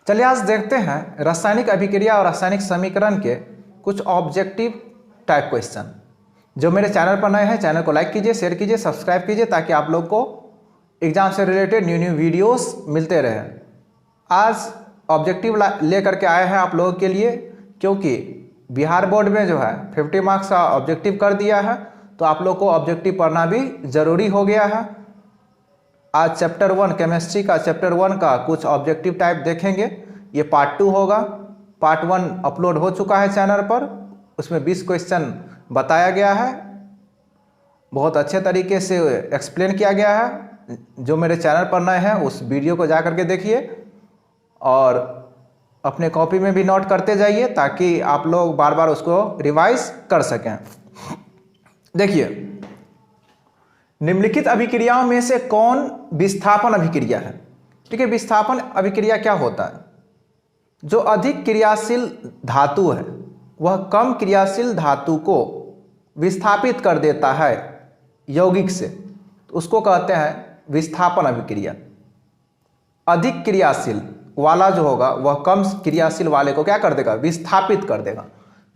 चलिए आज देखते हैं रासायनिक अभिक्रिया और रासायनिक समीकरण के कुछ ऑब्जेक्टिव टाइप क्वेश्चन। जो मेरे चैनल पर नए हैं, चैनल को लाइक कीजिए, शेयर कीजिए, सब्सक्राइब कीजिए ताकि आप लोग को एग्जाम से रिलेटेड न्यू वीडियोस मिलते रहें। आज ऑब्जेक्टिव ले करके आए हैं आप लोगों के लिए, क्योंकि बिहार बोर्ड में जो है 50 मार्क्स का ऑब्जेक्टिव कर दिया है, तो आप लोग को ऑब्जेक्टिव पढ़ना भी ज़रूरी हो गया है। आज चैप्टर 1 केमिस्ट्री का चैप्टर 1 का कुछ ऑब्जेक्टिव टाइप देखेंगे। ये पार्ट 2 होगा। पार्ट 1 अपलोड हो चुका है चैनल पर, उसमें 20 क्वेश्चन बताया गया है, बहुत अच्छे तरीके से एक्सप्लेन किया गया है। जो मेरे चैनल पर नए हैं उस वीडियो को जा करके देखिए और अपने कॉपी में भी नोट करते जाइए ताकि आप लोग बार बार उसको रिवाइज कर सकें। देखिए, निम्नलिखित अभिक्रियाओं में से कौन विस्थापन अभिक्रिया है? ठीक है, विस्थापन अभिक्रिया क्या होता है? जो अधिक क्रियाशील धातु है वह कम क्रियाशील धातु को विस्थापित कर देता है यौगिक से, तो उसको कहते हैं विस्थापन अभिक्रिया। अधिक क्रियाशील वाला जो होगा वह कम क्रियाशील वाले को क्या कर देगा? विस्थापित कर देगा।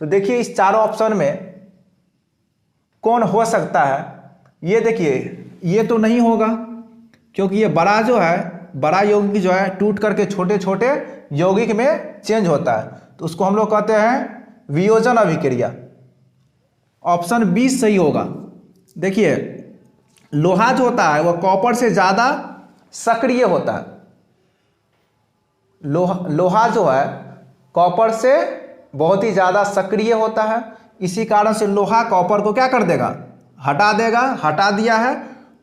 तो देखिए इस चारों ऑप्शन में कौन हो सकता है? ये देखिए, ये तो नहीं होगा क्योंकि ये बड़ा जो है, बड़ा यौगिक जो है टूट करके छोटे छोटे यौगिक में चेंज होता है, तो उसको हम लोग कहते हैं वियोजन अभिक्रिया। ऑप्शन बी सही होगा। देखिए, लोहा जो होता है वह कॉपर से ज़्यादा सक्रिय होता है। लोहा जो है कॉपर से बहुत ही ज़्यादा सक्रिय होता है, इसी कारण से लोहा कॉपर को क्या कर देगा? हटा देगा। हटा दिया है,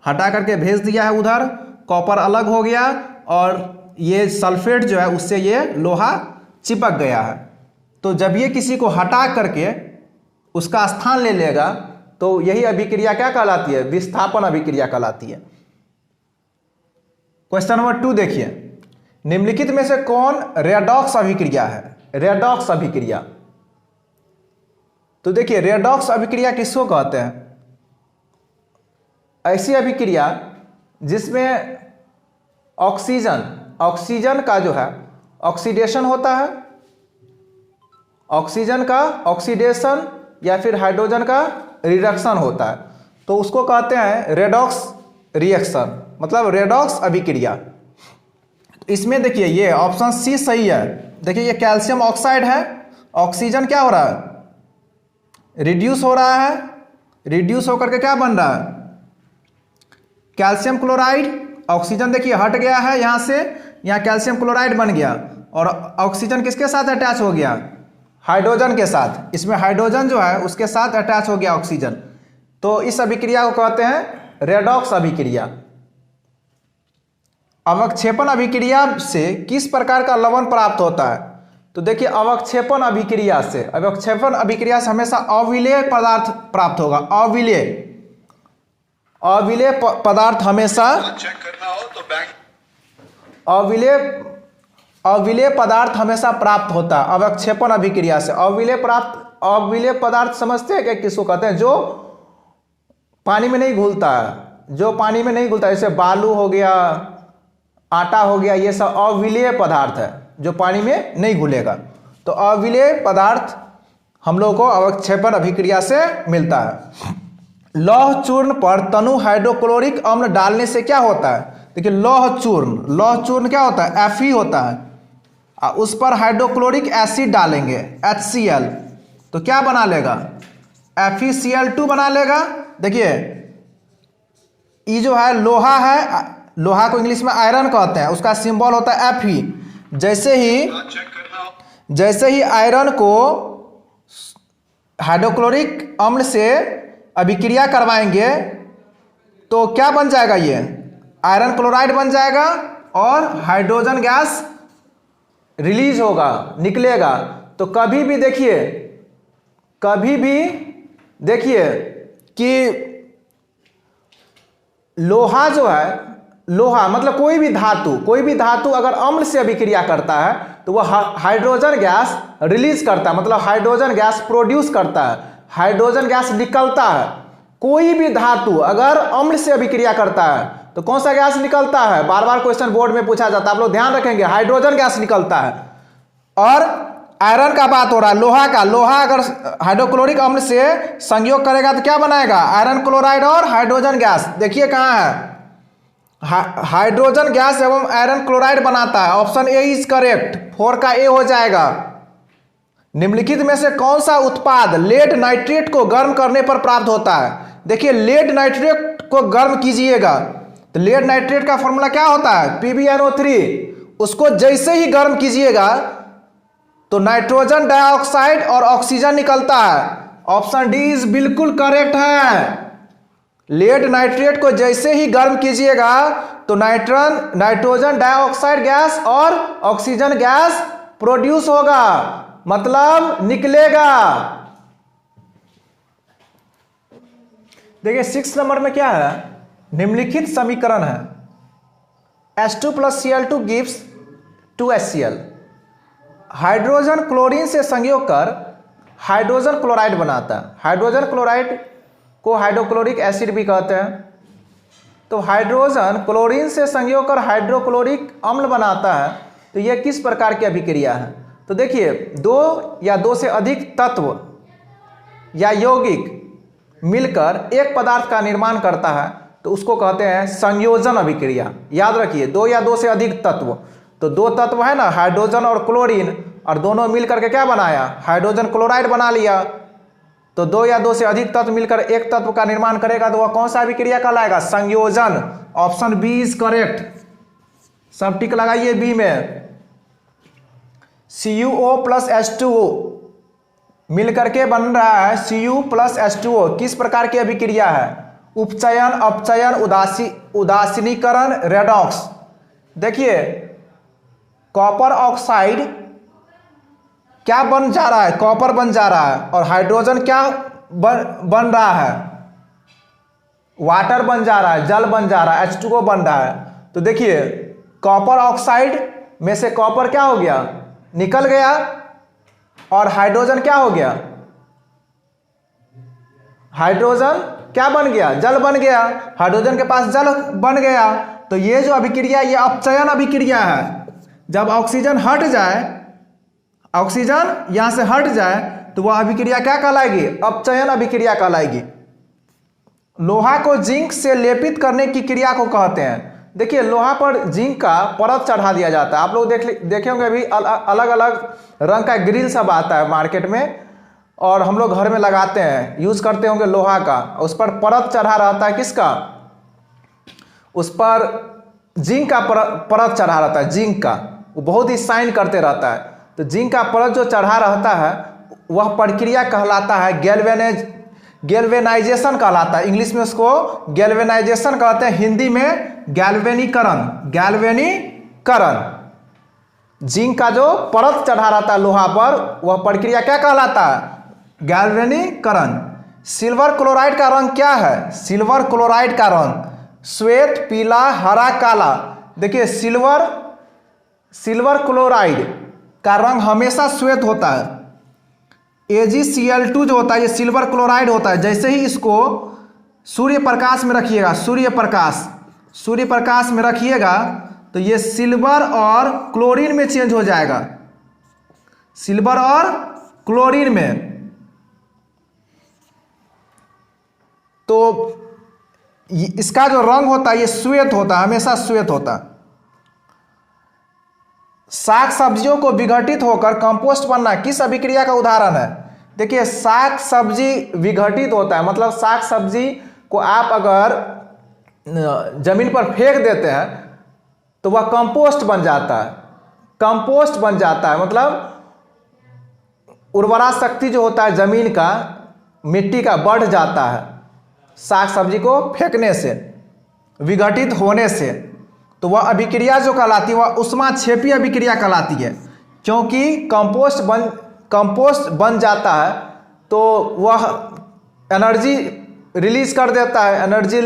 हटा करके भेज दिया है उधर, कॉपर अलग हो गया और ये सल्फेट जो है उससे ये लोहा चिपक गया है। तो जब ये किसी को हटा करके उसका स्थान ले लेगा तो यही अभिक्रिया क्या कहलाती है? विस्थापन अभिक्रिया कहलाती है। क्वेश्चन नंबर 2 देखिए, निम्नलिखित में से कौन रेडॉक्स अभिक्रिया है? रेडॉक्स अभिक्रिया। तो देखिए, रेडॉक्स अभिक्रिया किसको कहते हैं? ऐसी अभिक्रिया जिसमें ऑक्सीजन का जो है ऑक्सीडेशन होता है, ऑक्सीजन का ऑक्सीडेशन या फिर हाइड्रोजन का रिडक्शन होता है, तो उसको कहते हैं रेडॉक्स रिएक्शन, मतलब रेडॉक्स अभिक्रिया। इसमें देखिए ये ऑप्शन सी सही है। देखिए ये कैल्शियम ऑक्साइड है, ऑक्सीजन क्या हो रहा है? रिड्यूस हो रहा है, रिड्यूस होकर के क्या बन रहा है? Calcium chloride. ऑक्सीजन देखिए हट गया है यहाँ से, यहाँ कैल्शियम क्लोराइड बन गया और ऑक्सीजन किसके साथ अटैच हो गया? हाइड्रोजन के साथ। इसमें हाइड्रोजन जो है उसके साथ अटैच हो गया ऑक्सीजन, तो इस अभिक्रिया को कहते हैं रेडॉक्स अभिक्रिया। अवक्षेपण अभिक्रिया से किस प्रकार का लवण प्राप्त होता है? तो देखिए अवक्षेपण अभिक्रिया से हमेशा अविलेय पदार्थ प्राप्त होगा। अविलेय पदार्थ हमेशा अविलेय पदार्थ हमेशा प्राप्त होता है अवक्षेपण अभिक्रिया से। अविलेय पदार्थ समझते हैं क्या किसको कहते हैं? जो पानी में नहीं घुलता है, जो पानी में नहीं घुलता, जैसे बालू हो गया, आटा हो गया, ये सब अविलेय पदार्थ है जो पानी में नहीं घुलेगा। तो अविलेय पदार्थ हम लोग को अवक्षेपण अभिक्रिया से मिलता है। लौह चूर्ण पर तनु हाइड्रोक्लोरिक अम्ल डालने से क्या होता है? देखिए लौह चूर्ण क्या होता है? Fe होता है। उस पर हाइड्रोक्लोरिक एसिड डालेंगे HCl, तो क्या बना लेगा? FeCl2 बना लेगा। देखिए ये जो है लोहा है, लोहा को इंग्लिश में आयरन कहते हैं, उसका सिंबल होता है Fe। जैसे ही आयरन को हाइड्रोक्लोरिक अम्ल से अभिक्रिया करवाएंगे तो क्या बन जाएगा? ये आयरन क्लोराइड बन जाएगा और हाइड्रोजन गैस रिलीज होगा, निकलेगा। तो कभी भी देखिए कि लोहा जो है, लोहा मतलब कोई भी धातु अगर अम्ल से अभिक्रिया करता है तो वह हाइड्रोजन गैस रिलीज करता है, मतलब हाइड्रोजन गैस प्रोड्यूस करता है, हाइड्रोजन गैस निकलता है। कोई भी धातु अगर अम्ल से अभिक्रिया करता है तो कौन सा गैस निकलता है? बार बार क्वेश्चन बोर्ड में पूछा जाता है, आप लोग ध्यान रखेंगे, हाइड्रोजन गैस निकलता है। और आयरन का बात हो रहा है, लोहा का, लोहा अगर हाइड्रोक्लोरिक अम्ल से संयोग करेगा तो क्या बनाएगा? आयरन क्लोराइड और हाइड्रोजन गैस। देखिए कहाँ है, हाइड्रोजन गैस एवं आयरन क्लोराइड बनाता है। ऑप्शन ए इज करेक्ट, 4 का ए हो जाएगा। निम्नलिखित में से कौन सा उत्पाद लेड नाइट्रेट को गर्म करने पर प्राप्त होता है? देखिए लेड नाइट्रेट को गर्म कीजिएगा तो लेड नाइट्रेट का फॉर्मूला क्या होता है? PbNO3। उसको जैसे ही गर्म कीजिएगा तो नाइट्रोजन डाइऑक्साइड और ऑक्सीजन निकलता है। ऑप्शन डी इज बिल्कुल करेक्ट है। लेड नाइट्रेट को जैसे ही गर्म कीजिएगा तो नाइट्रोजन डाइऑक्साइड गैस और ऑक्सीजन गैस प्रोड्यूस होगा, मतलब निकलेगा। देखिए 6 नंबर में क्या है? निम्नलिखित समीकरण है H2 + Cl2 gives 2HCl। Hydrogen chlorine से संयोग कर हाइड्रोजन क्लोराइड बनाता है। हाइड्रोजन क्लोराइड को हाइड्रोक्लोरिक एसिड भी कहते हैं। तो हाइड्रोजन क्लोरीन से संयोग कर हाइड्रोक्लोरिक अम्ल बनाता है, तो यह किस प्रकार की अभिक्रिया है? तो देखिए 2 या 2 से अधिक तत्व या यौगिक मिलकर एक पदार्थ का निर्माण करता है तो उसको कहते हैं संयोजन अभिक्रिया। याद रखिए 2 या 2 से अधिक तत्व, तो 2 तत्व है ना, हाइड्रोजन और क्लोरीन, और दोनों मिलकर के क्या बनाया? हाइड्रोजन क्लोराइड बना लिया। तो 2 या 2 से अधिक तत्व मिलकर एक तत्व का निर्माण करेगा तो वह कौन सा अभिक्रिया कहलाएगा? संयोजन। Option B is correct. सब टिक लगाइए बी में। CuO + H2O मिलकर के बन रहा है Cu + H2O। किस प्रकार की अभिक्रिया है? उपचयन, अपचयन, उदासीनीकरण, रेडॉक्स। देखिए कॉपर ऑक्साइड क्या बन जा रहा है? कॉपर बन जा रहा है। और हाइड्रोजन क्या बन रहा है? वाटर बन जा रहा है, जल बन जा रहा है, H2O बन रहा है। तो देखिए कॉपर ऑक्साइड में से कॉपर क्या हो गया? निकल गया, और हाइड्रोजन क्या हो गया? हाइड्रोजन क्या बन गया? जल बन गया। हाइड्रोजन के पास जल बन गया। तो ये जो अभिक्रिया ये अपचयन अभिक्रिया है। जब ऑक्सीजन हट जाए, ऑक्सीजन यहां से हट जाए तो वह अभिक्रिया क्या कहलाएगी? अपचयन अभिक्रिया कहलाएगी। लोहा को जिंक से लेपित करने की क्रिया को कहते हैं। देखिए लोहा पर जिंक का परत चढ़ा दिया जाता है। आप लोग देखे होंगे अभी अलग अलग रंग का ग्रिल सब आता है मार्केट में, और हम लोग घर में लगाते हैं, यूज करते होंगे लोहा का। उस पर परत चढ़ा रहता है, किसका? उस पर जिंक का परत चढ़ा रहता है, जिंक का। वो बहुत ही शाइन करते रहता है। तो जिंक का परत जो चढ़ा रहता है वह प्रक्रिया कहलाता है गैल्वेनाइजेशन कहलाता है। इंग्लिश में उसको गैल्वेनाइजेशन कहते हैं, हिंदी में गैल्वेनीकरण। गैल्वेनीकरण। जिंक का जो परत चढ़ा रहता है लोहा पर, वह प्रक्रिया क्या कहलाता है? गैल्वेनीकरण। सिल्वर क्लोराइड का रंग क्या है? सिल्वर क्लोराइड का रंग श्वेत, पीला, हरा, काला। देखिए सिल्वर क्लोराइड का रंग हमेशा श्वेत होता है। AgCl2 जो होता है ये सिल्वर क्लोराइड होता है। जैसे ही इसको सूर्य प्रकाश में रखिएगा, सूर्य प्रकाश में रखिएगा तो ये सिल्वर और क्लोरीन में चेंज हो जाएगा, सिल्वर और क्लोरीन में। तो इसका जो रंग होता है ये श्वेत होता है, हमेशा श्वेत होता है। साग सब्जियों को विघटित होकर कंपोस्ट बनना किस अभिक्रिया का उदाहरण है? देखिए साग सब्जी विघटित होता है, मतलब साग सब्जी को आप अगर जमीन पर फेंक देते हैं तो वह कंपोस्ट बन जाता है। कंपोस्ट बन जाता है मतलब उर्वरा शक्ति जो होता है जमीन का, मिट्टी का बढ़ जाता है साग सब्जी को फेंकने से, विघटित होने से। तो वह अभिक्रिया जो कहलाती है वह ऊष्माक्षेपी अभिक्रिया कहलाती है, क्योंकि कंपोस्ट बन जाता है तो वह एनर्जी रिलीज कर देता है। एनर्जी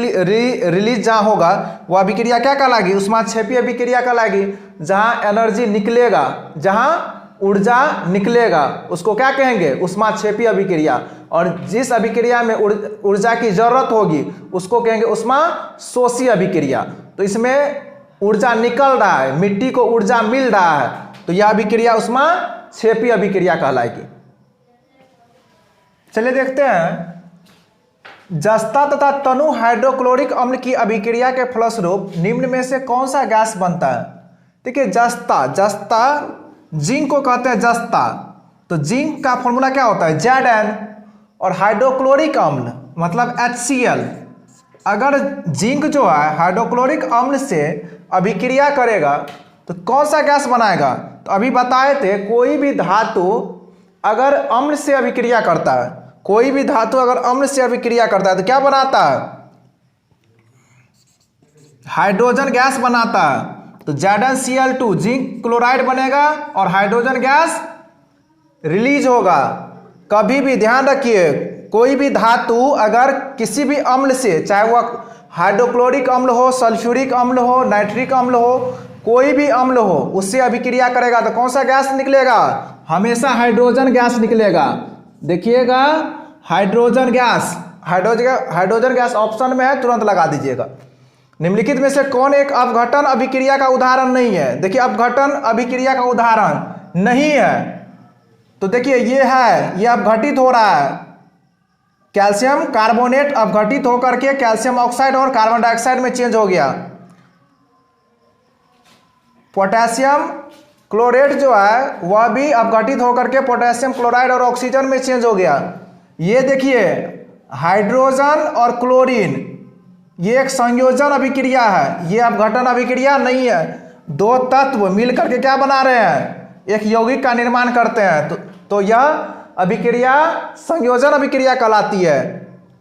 रिलीज जहाँ होगा वह अभिक्रिया क्या कहलाएगी? ऊष्माक्षेपी अभिक्रिया कहलाएगी। जहाँ एनर्जी निकलेगा, जहाँ ऊर्जा निकलेगा उसको क्या कहेंगे? ऊष्माक्षेपी अभिक्रिया। और जिस अभिक्रिया में ऊर्जा की जरूरत होगी उसको कहेंगे ऊष्माशोषी अभिक्रिया। तो इसमें ऊर्जा निकल रहा है, मिट्टी को ऊर्जा मिल रहा है, तो यह अभिक्रिया ऊष्माक्षेपी अभिक्रिया कहलाएगी। चलिए देखते हैं, जस्ता तथा तनु हाइड्रोक्लोरिक अम्ल की अभिक्रिया के फलस्वरूप निम्न में से कौन सा गैस बनता है? देखिए जस्ता जिंक को कहते हैं जस्ता, तो जिंक का फॉर्मूला क्या होता है? Zn। और हाइड्रोक्लोरिक अम्ल मतलब HCl। अगर जिंक जो है हाइड्रोक्लोरिक अम्ल से अभिक्रिया करेगा तो कौन सा गैस बनाएगा? तो अभी बताए थे कोई भी धातु अगर अम्ल से अभिक्रिया करता है, कोई भी धातु अगर अम्ल से अभिक्रिया करता है तो क्या बनाता है? हाइड्रोजन गैस बनाता है। तो ZnCl2 जिंक क्लोराइड बनेगा और हाइड्रोजन गैस रिलीज होगा। कभी भी ध्यान रखिए, कोई भी धातु अगर किसी भी अम्ल से, चाहे वह हाइड्रोक्लोरिक अम्ल हो, सल्फ्यूरिक अम्ल हो, नाइट्रिक अम्ल हो, कोई भी अम्ल हो, उससे अभिक्रिया करेगा तो कौन सा गैस निकलेगा? हमेशा हाइड्रोजन गैस निकलेगा। देखिएगा हाइड्रोजन गैस ऑप्शन में है, तुरंत लगा दीजिएगा। निम्नलिखित में से कौन एक अपघटन अभिक्रिया का उदाहरण नहीं है? देखिए अपघटन अभिक्रिया का उदाहरण नहीं है, तो देखिए ये है, ये अपघटित हो रहा है। कैल्शियम कार्बोनेट अपघटित होकर के कैल्शियम ऑक्साइड और कार्बन डाइऑक्साइड में चेंज हो गया। पोटेशियम क्लोरेट जो है वह भी अपघटित होकर के पोटेशियम क्लोराइड और ऑक्सीजन में चेंज हो गया। ये देखिए हाइड्रोजन और क्लोरीन, ये एक संयोजन अभिक्रिया है, ये अपघटन अभिक्रिया नहीं है। दो तत्व मिलकर के क्या बना रहे हैं? एक यौगिक का निर्माण करते हैं, तो यह अभिक्रिया संयोजन अभिक्रिया कहलाती है।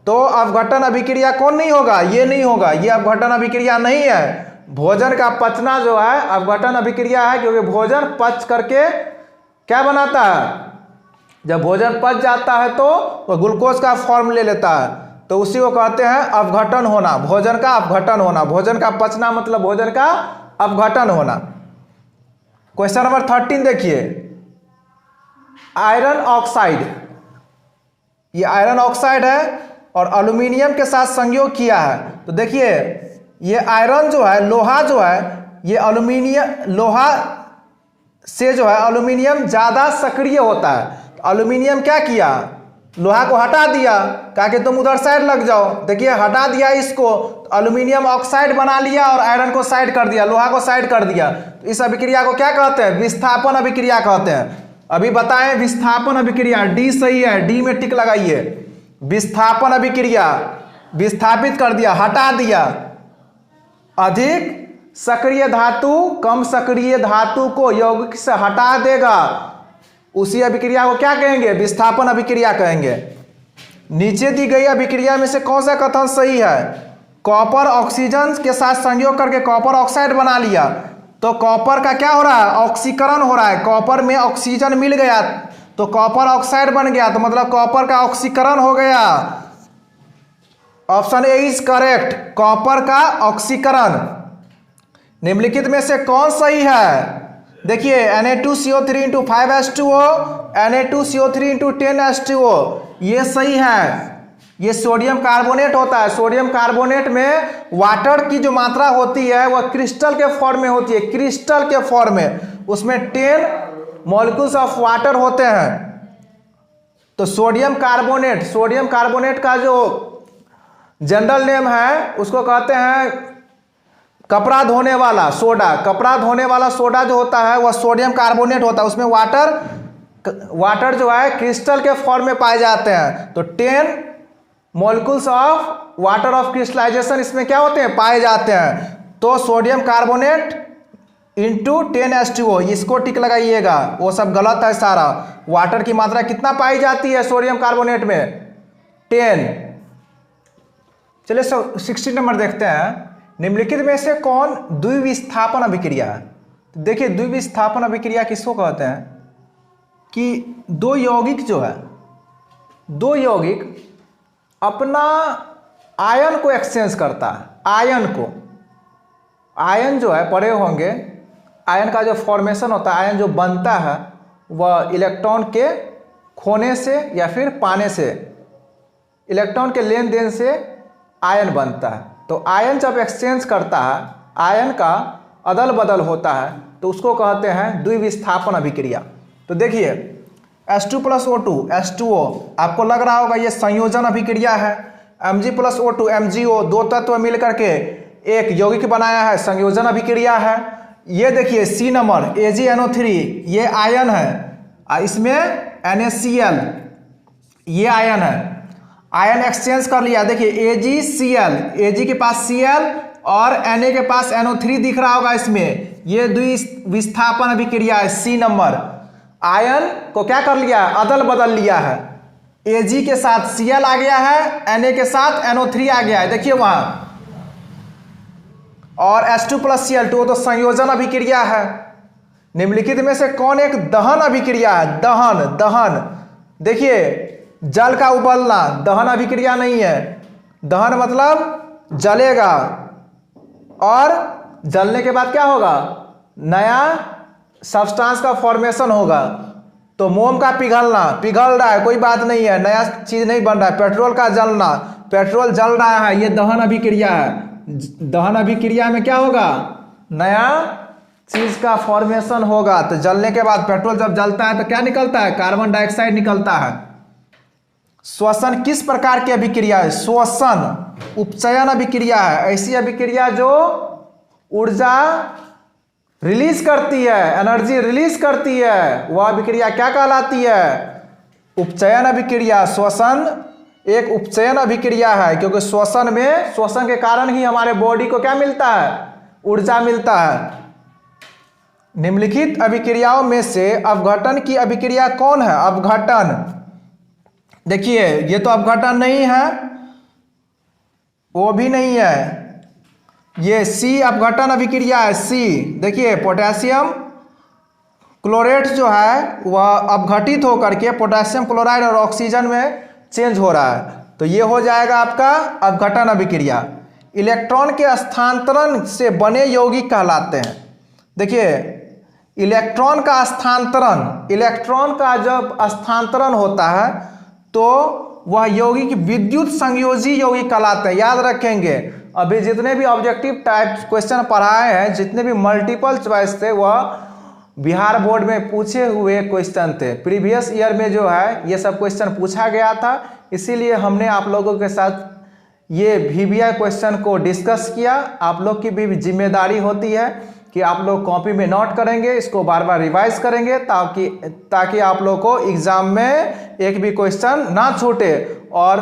तो अपघटन अभिक्रिया कौन नहीं होगा? ये नहीं होगा, ये अपघटन अभिक्रिया नहीं है। भोजन का पचना जो है अपघटन अभिक्रिया है, क्योंकि भोजन पच करके क्या बनाता है? जब भोजन पच जाता है तो वह ग्लूकोज का फॉर्म ले लेता है, तो उसी को कहते हैं अपघटन होना, भोजन का अपघटन होना। भोजन का पचना मतलब भोजन का अपघटन होना। क्वेश्चन नंबर 13 देखिए, आयरन ऑक्साइड, ये आयरन ऑक्साइड है और एल्यूमिनियम के साथ संयोग किया है। तो देखिए ये आयरन जो है, लोहा जो है, ये एल्यूमिनियम, लोहा से जो है एल्यूमिनियम ज़्यादा सक्रिय होता है। तो एल्यूमिनियम क्या किया? लोहा को हटा दिया, कहा कि तुम उधर साइड लग जाओ। देखिए हटा दिया इसको, तो एल्यूमिनियम ऑक्साइड बना लिया और आयरन को साइड कर दिया, लोहा को साइड कर दिया। तो इस अभिक्रिया को क्या कहते हैं? विस्थापन अभिक्रिया कहते हैं। अभी बताएं विस्थापन अभिक्रिया, डी सही है, डी में टिक लगाइए। विस्थापन अभिक्रिया, विस्थापित कर दिया, हटा दिया। अधिक सक्रिय धातु कम सक्रिय धातु को यौगिक से हटा देगा, उसी अभिक्रिया को क्या कहेंगे? विस्थापन अभिक्रिया कहेंगे। नीचे दी गई अभिक्रिया में से कौन सा कथन सही है? कॉपर ऑक्सीजन के साथ संयोग करके कॉपर ऑक्साइड बना लिया, तो कॉपर का क्या हो रहा है? ऑक्सीकरण हो रहा है। कॉपर में ऑक्सीजन मिल गया तो कॉपर ऑक्साइड बन गया, तो मतलब कॉपर का ऑक्सीकरण हो गया। Option A is correct, copper का ऑक्सीकरण। निम्नलिखित में से कौन सही है? देखिए Na2CO3 × 5H2O, Na2CO3 × 10H2O, ये सही है। ये सोडियम कार्बोनेट होता है। सोडियम कार्बोनेट में वाटर की जो मात्रा होती है वह क्रिस्टल के फॉर्म में होती है, क्रिस्टल के फॉर्म में। उसमें 10 मॉलिक्यूल्स ऑफ वाटर होते हैं। तो सोडियम कार्बोनेट का जो जनरल नेम है उसको कहते हैं कपड़ा धोने वाला सोडा। कपड़ा धोने वाला सोडा जो होता है वह सोडियम कार्बोनेट होता है। उसमें वाटर जो है क्रिस्टल के फॉर्म में पाए जाते हैं। तो 10 molecules of water of crystallization इसमें क्या होते हैं? पाए जाते हैं। तो सोडियम कार्बोनेट इंटू 10H2O, इसको टिक लगाइएगा, वो सब गलत है सारा। वाटर की मात्रा कितना पाई जाती है सोडियम कार्बोनेट में? 10। चलिए 16 नंबर देखते हैं। निम्नलिखित में से कौन द्विविस्थापन अभिक्रिया है? तो देखिए द्विविस्थापन अभिक्रिया किसको कहते हैं? कि दो यौगिक जो है, दो यौगिक अपना आयन को एक्सचेंज करता है। आयन जो है पढ़े होंगे, आयन का जो फॉर्मेशन होता है, आयन जो बनता है वह इलेक्ट्रॉन के खोने से या फिर पाने से, इलेक्ट्रॉन के लेन देन से आयन बनता है। तो आयन जब एक्सचेंज करता है, आयन का अदल बदल होता है, तो उसको कहते हैं द्विविस्थापन अभिक्रिया। तो देखिए H2 + O2 H2O, आपको लग रहा होगा ये संयोजन अभिक्रिया है। Mg + O2 MgO, दो तत्व मिलकर के एक यौगिक बनाया है, संयोजन अभिक्रिया है। ये देखिए C नंबर AgNO3, ये आयन है, इसमें NaCl, ये आयन है। आयन एक्सचेंज कर लिया, देखिए AgCl, Ag के पास Cl और Na के पास NO3 दिख रहा होगा इसमें, ये द्विविस्थापन अभिक्रिया है। C नंबर आयन को क्या कर लिया, अदल बदल लिया है। Ag के साथ Cl आ गया है, Na के साथ NO3 आ गया है, देखिए वहां। और H2 + Cl2 तो संयोजन अभिक्रिया है। निम्नलिखित में से कौन एक दहन अभिक्रिया है? दहन, देखिए जल का उबलना दहन अभिक्रिया नहीं है। दहन मतलब जलेगा और जलने के बाद क्या होगा, नया सब्सटेंस का फॉर्मेशन होगा। तो मोम का पिघलना, पिघल रहा है, कोई बात नहीं है, नया चीज नहीं बन रहा है। पेट्रोल का जलना, पेट्रोल जल रहा है, ये दहन अभिक्रिया है। दहन अभिक्रिया में क्या होगा, नया चीज का फॉर्मेशन होगा। तो जलने के बाद पेट्रोल जब जलता है तो क्या निकलता है, कार्बन डाइऑक्साइड निकलता है। श्वसन किस प्रकार की अभिक्रिया है? श्वसन उपचयन अभिक्रिया है, ऐसी अभिक्रिया जो ऊर्जा रिलीज करती है, एनर्जी रिलीज करती है, वह अभिक्रिया क्या कहलाती है? उपचयन अभिक्रिया। श्वसन एक उपचयन अभिक्रिया है, क्योंकि श्वसन के कारण ही हमारे बॉडी को क्या मिलता है, ऊर्जा मिलता है। निम्नलिखित अभिक्रियाओं में से अपघटन की अभिक्रिया कौन है? अपघटन, देखिए ये तो अपघटन नहीं है, वो भी नहीं है, ये C अपघटन अभिक्रिया है। C देखिए पोटेशियम क्लोरेट जो है वह अपघटित होकर के पोटेशियम क्लोराइड और ऑक्सीजन में चेंज हो रहा है, तो ये हो जाएगा आपका अपघटन अभिक्रिया। इलेक्ट्रॉन के स्थानांतरण से बने यौगिक कहलाते हैं। देखिए इलेक्ट्रॉन का स्थानांतरण, इलेक्ट्रॉन का जब स्थानांतरण होता है तो वह यौगिक विद्युत संयोजी यौगिक कहलाते हैं। याद रखेंगे, अभी जितने भी ऑब्जेक्टिव टाइप क्वेश्चन पढ़ाए हैं, जितने भी मल्टीपल चॉइस थे, वह बिहार बोर्ड में पूछे हुए क्वेश्चन थे। प्रीवियस ईयर में जो है ये सब क्वेश्चन पूछा गया था, इसीलिए हमने आप लोगों के साथ ये VBI क्वेश्चन को डिस्कस किया। आप लोग की भी जिम्मेदारी होती है कि आप लोग कॉपी में नोट करेंगे, इसको बार बार रिवाइज करेंगे, ताकि आप लोग को एग्जाम में एक भी क्वेश्चन ना छूटे। और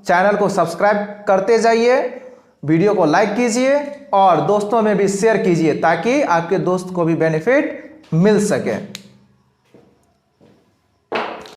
चैनल को सब्सक्राइब करते जाइए, वीडियो को लाइक कीजिए और दोस्तों में भी शेयर कीजिए, ताकि आपके दोस्त को भी बेनिफिट मिल सके।